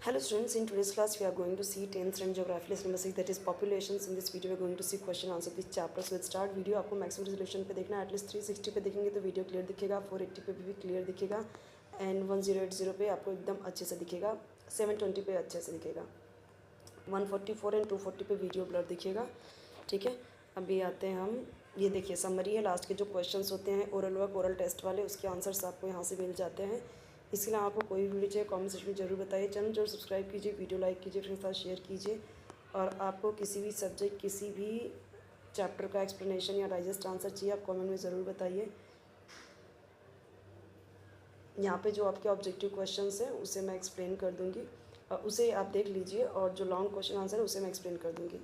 Hello students, in today's class we are going to see 10th standard geography lesson number 6 that is populations. In this video we are going to see question answer this chapter. So let's start video. आपको maximum resolution पे देखना है, at least 360 पे देखेंगे तो video clear दिखेगा, 480 पे भी क्लियर दिखेगा एंड 1080 पे आपको एकदम अच्छे से दिखेगा, 720 पे अच्छे से दिखेगा, 144 एंड 240 पे वीडियो ब्लर दिखेगा। ठीक है, अभी आते हैं हम, ये देखिए समरी है, लास्ट के जो क्वेश्चंस होते हैं ओरल वर्क ओरल टेस्ट वाले उसके आंसर्स आपको यहाँ से मिल जाते हैं। इसके लिए आपको कोई वीडियो चाहिए कमेंट सेक्शन में जरूर बताइए, चैनल जरूर सब्सक्राइब कीजिए, वीडियो लाइक कीजिए, फ्रेंड्स के साथ शेयर कीजिए। और आपको किसी भी सब्जेक्ट किसी भी चैप्टर का एक्सप्लेनेशन या डाइजेस्ट आंसर चाहिए आप कमेंट में ज़रूर बताइए। यहाँ पे जो आपके ऑब्जेक्टिव क्वेश्चंस हैं उसे मैं एक्सप्लेन कर दूँगी, उसे आप देख लीजिए, और जो लॉन्ग क्वेश्चन आंसर है उसे मैं एक्सप्लेन कर दूँगी।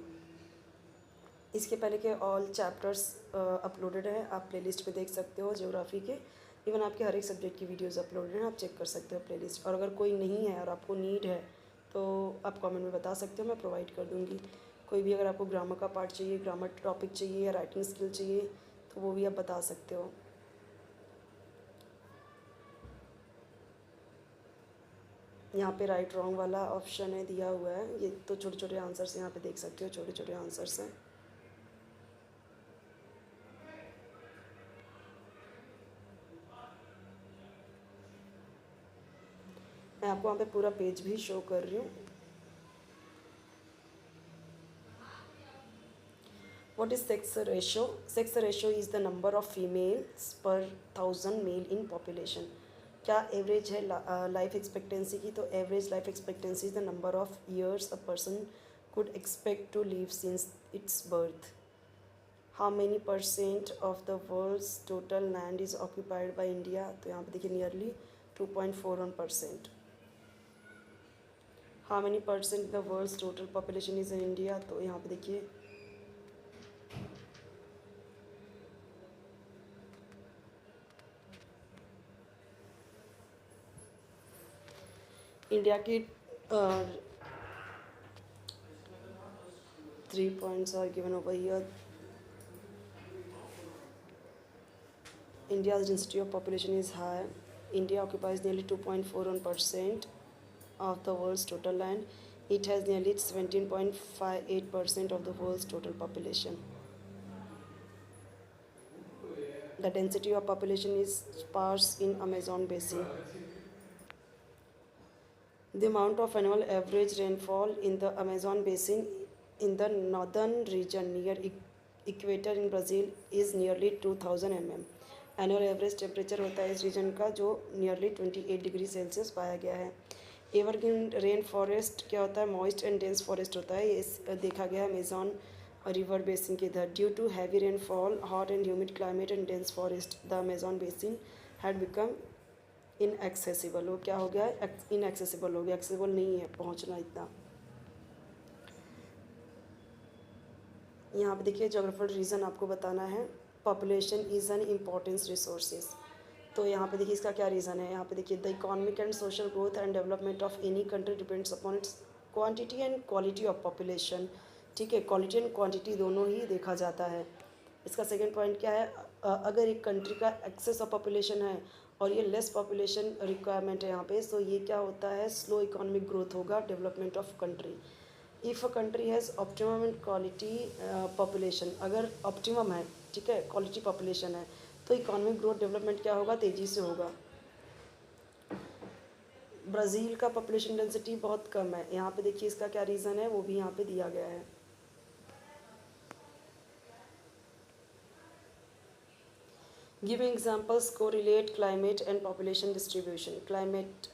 इसके पहले के ऑल चैप्टर्स अपलोडेड हैं, आप प्लेलिस्ट पे देख सकते हो ज्योग्राफी के, इवन आपके हर एक सब्जेक्ट की वीडियोस अपलोडेड हैं, आप चेक कर सकते हो प्लेलिस्ट। और अगर कोई नहीं है और आपको नीड है तो आप कमेंट में बता सकते हो, मैं प्रोवाइड कर दूँगी। कोई भी अगर आपको ग्रामर का पार्ट चाहिए, ग्रामर टॉपिक चाहिए या राइटिंग स्किल चाहिए तो वो भी आप बता सकते हो। यहाँ पे राइट रॉन्ग वाला ऑप्शन है दिया हुआ है, ये तो छोटे छोटे आंसर्स यहाँ पे देख सकते हो, छोटे छोटे आंसर्स हैं। मैं आपको वहाँ पे पूरा पेज भी शो कर रही हूँ। What is sex ratio? Sex ratio is the number of females per 1000 male in population. क्या एवरेज है लाइफ एक्सपेक्टेंसी की? तो average life expectancy is the number of years a person could expect to live since its birth. How many percent of the world's total land is occupied by India? तो यहाँ पे देखिए nearly 2.41%। How many percent the world's total population is in India? तो यहाँ पे देखिए India की 3 points are given over here. India's density of population is high. India occupies nearly 2.41% of the world's total land. It has nearly 17.58% of the world's total population. The density of population is sparse in Amazon basin. The amount of annual average rainfall in the Amazon basin in the northern region near equator in Brazil is nearly 2000 mm. Annual average temperature होता है इस reason का जो nearly 28 degree Celsius पाया गया है। Evergreen rain forest क्या होता है? मॉइस्ट एंड डेंस फॉरेस्ट होता है, ये देखा गया है अमेजॉन रिवर बेसिन के इधर। Due to heavy rainfall, hot and humid climate and dense forest, the Amazon basin had become inaccessible. वो क्या हो गया है? इनएक्सेसिबल हो गया, एक्सेसिबल नहीं है पहुंचना इतना। यहाँ पे देखिए जोग्राफिकल रीज़न आपको बताना है, population is an importance resources. तो यहाँ पे देखिए इसका क्या रीज़न है, यहाँ पे देखिए the economic and social growth and development of any country depends upon its quantity and quality of population. ठीक है, क्वालिटी एंड क्वांटिटी दोनों ही देखा जाता है। इसका सेकंड पॉइंट क्या है, अगर एक कंट्री का एक्सेस ऑफ पॉपुलेशन है और ये लेस पॉपुलेशन रिक्वायरमेंट है यहाँ पे, तो ये क्या होता है? स्लो इकोनॉमिक ग्रोथ होगा, development of country. If a country has optimum and quality population, अगर ऑप्टिमम है, ठीक है, क्वालिटी पॉपुलेशन है, तो इकोनॉमिक ग्रोथ डेवलपमेंट क्या होगा? तेज़ी से होगा। ब्राज़ील का पॉपुलेशन डेंसिटी बहुत कम है, यहाँ पे देखिए इसका क्या रीज़न है वो भी यहाँ पे दिया गया है। Giving examples correlate climate and population distribution. Climate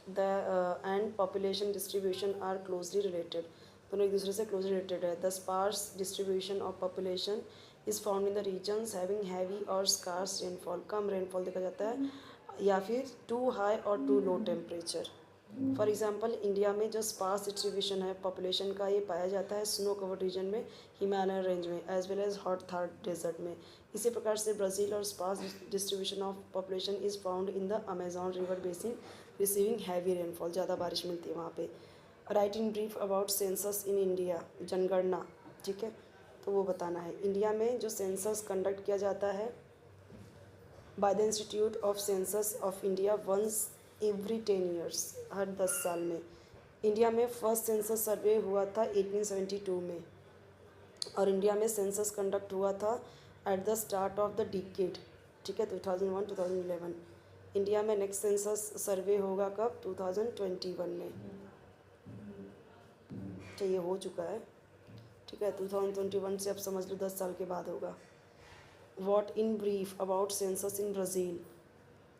and population distribution are closely related. दोनों एक दूसरे से closely related है. The sparse distribution of population is found in the regions having heavy or scarce rainfall. Come rainfall देखा जाता है, या फिर too high or too low temperature. For example India में जो स्पार्स डिस्ट्रीब्यूशन है पॉपुलेशन का, ये पाया जाता है स्नो कवर्ड रीजन में, हिमालयन रेंज में, as well as hot Thar desert में। इसी प्रकार से ब्राज़ील और sparse distribution of population is found in the Amazon river basin receiving heavy rainfall, ज़्यादा बारिश मिलती है वहाँ पे। Right in brief about census in India, जनगणना, ठीक है, तो वो बताना है। इंडिया में जो सेंसस कंडक्ट किया जाता है by the institute of census of India once every 10 years, हर 10 साल में। इंडिया में फर्स्ट सेंसस सर्वे हुआ था 1872 में, और इंडिया में सेंसस कंडक्ट हुआ था at the start of the decade, ठीक है, 2001 2011। इंडिया में नेक्स्ट सेंसस सर्वे होगा कब? 2021 में। तो ये हो चुका है, ठीक है, 2021 से अब समझ लो 10 साल के बाद होगा। What in brief about census in Brazil.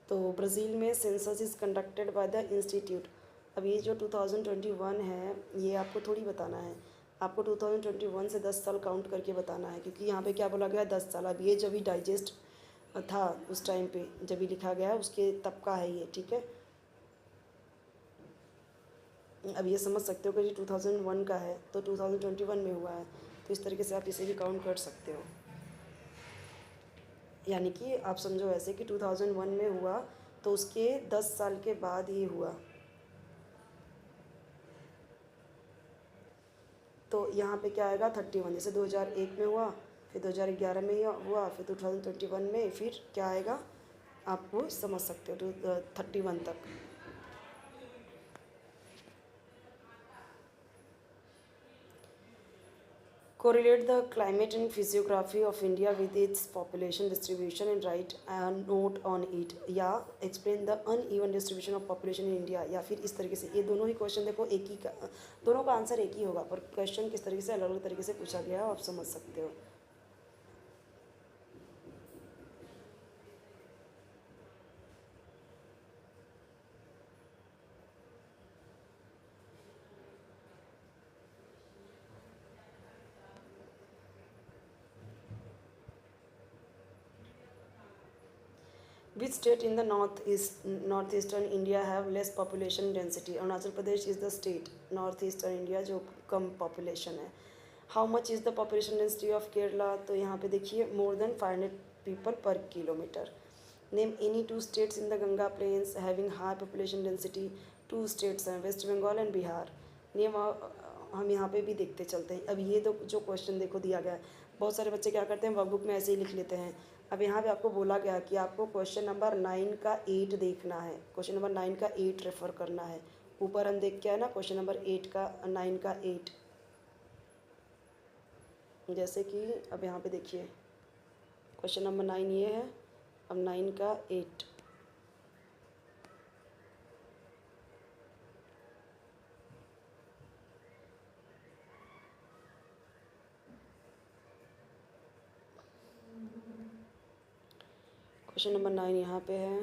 तो ब्राज़ील में census is conducted by the institute. अब ये जो 2021 है ये आपको थोड़ी बताना है, आपको 2021 से 10 साल काउंट करके बताना है, क्योंकि यहाँ पे क्या बोला गया 10 साल। अब ये जब भी डाइजेस्ट था उस टाइम पे जब भी लिखा गया उसके तब का है ये, ठीक है। अब ये समझ सकते हो कि ये 2001 का है तो 2021 में हुआ है, तो इस तरीके से आप इसे भी काउंट कर सकते हो। यानी कि आप समझो ऐसे कि 2001 में हुआ तो उसके 10 साल के बाद ये हुआ। तो यहाँ पे क्या आएगा 31, जैसे 2001 में हुआ, फिर 2011 में हुआ, फिर 2021 में, फिर क्या आएगा आप वो समझ सकते हो, तो 31 तक। Correlate the climate and physiography of India with its population distribution and write a note on it, या explain the uneven distribution of population in India, या फिर इस तरीके से। ये दोनों ही क्वेश्चन देखो एक ही का, दोनों का आंसर एक ही होगा, पर क्वेश्चन किस तरीके से अलग अलग तरीके से पूछा गया है आप समझ सकते हो। Which state in the northeastern India have less population density? Arunachal Pradesh is the state north eastern India जो कम पॉपुलेशन है। How much is the population density of Kerala? तो यहाँ पे देखिए more than 500 people per kilometre. Name any two states in the Ganga plains having high population density. 2 states हैं, West Bengal and Bihar. Name हम यहाँ पे भी देखते चलते हैं। अब ये तो जो क्वेश्चन देखो दिया गया है, बहुत सारे बच्चे क्या करते हैं वर्कबुक में ऐसे ही लिख लेते हैं। अब यहाँ पे आपको बोला गया कि आपको क्वेश्चन नंबर 9 का 8 देखना है, क्वेश्चन नंबर 9 का 8 रेफर करना है। ऊपर हम देख के आए ना क्वेश्चन नंबर 8 का 9 का 8, जैसे कि अब यहाँ पे देखिए क्वेश्चन नंबर 9 ये है, अब 9 का 8। क्वेश्चन नंबर 9 यहाँ पे है,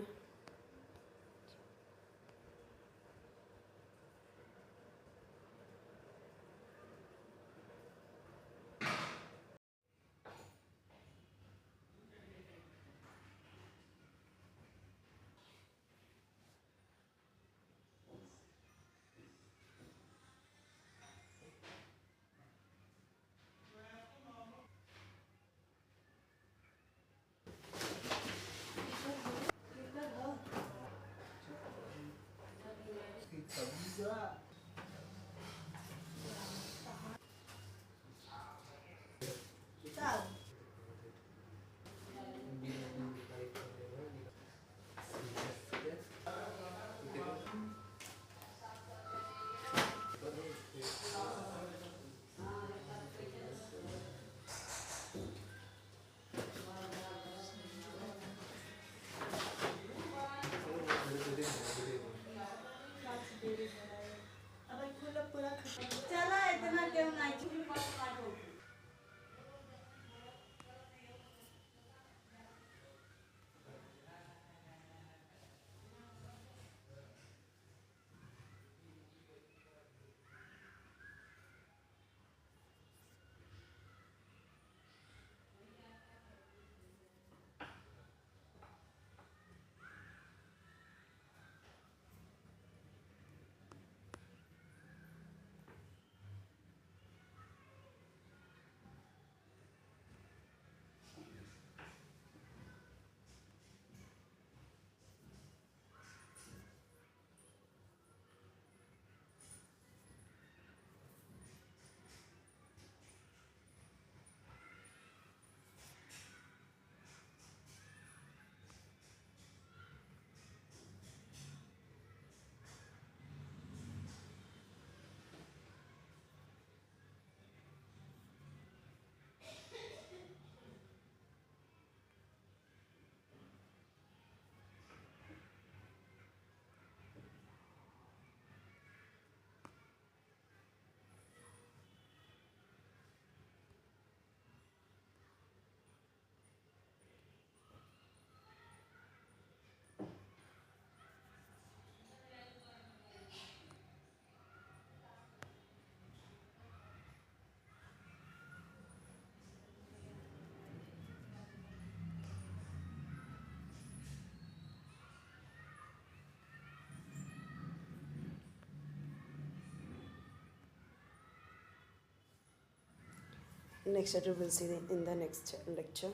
Next chapter we'll see in the next lecture.